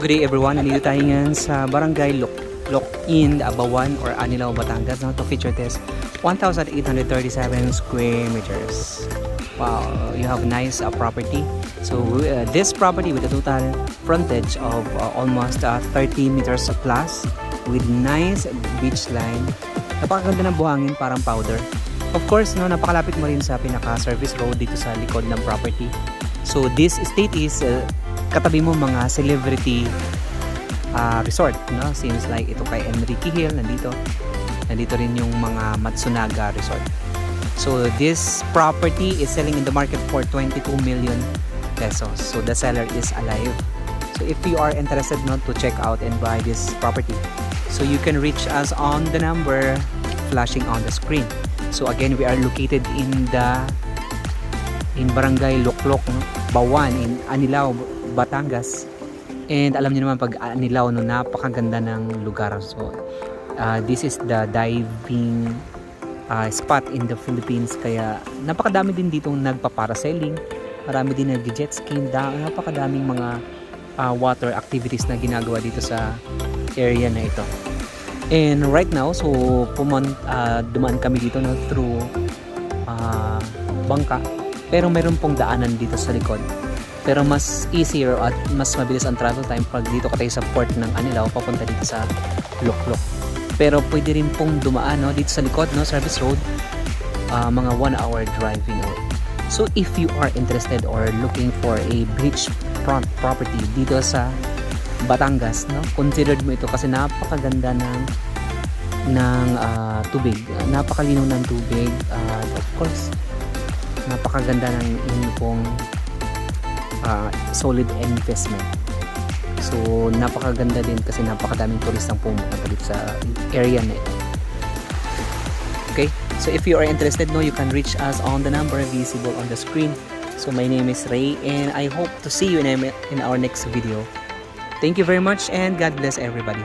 good day everyone. Nandito tayo ngayon sa barangay Locloc in Bauan or Anilao, Batangas. To feature test 1,837 square meters. Wow, you have nice property. So this property with a total frontage of almost 30 meters plus with nice beach line. Napakaganda ng buhangin, parang powder. Of course, no, napakalapit mo rin sa pinaka-service road dito sa likod ng property. So this estate is katabi mo mga celebrity resort, no? Seems like ito kay Enrique Hill nandito rin yung mga Matsunaga resort. So this property is selling in the market for 22 million pesos. So the seller is alive. So if you are interested not to check out and buy this property, so you can reach us on the number flashing on the screen. So again, we are located in barangay Locloc, no? Bauan in Anilao, Batangas. And alam niyo naman pag Anilao, no, napakaganda ng lugar. So this is the diving spot in the Philippines, kaya napakadami din ditong nagpa-parasailing, marami din nag-jet ski, napakadaming mga water activities na ginagawa dito sa area na ito. And right now, so dumaan kami dito, no, through bangka, pero meron pong daanan dito sa likod. Pero mas easier at mas mabilis ang travel time pag dito ka tayo sa port ng Anilao papunta dito sa Locloc. Pero pwede rin pong dumaan, no, dito sa likod, no, service road, mga 1 hour driving away. So if you are interested or looking for a beachfront property dito sa Batangas, no, considered mo ito kasi napakaganda ng tubig, napakalinaw ng tubig, of course napakaganda ng inyong pong solid investment. So napakaganda din kasi napakadaming turistang pumunta dito sa area na ito. Okay, so if you are interested, no, you can reach us on the number visible on the screen. So my name is Ray and I hope to see you in our next video. Thank you very much and God bless everybody.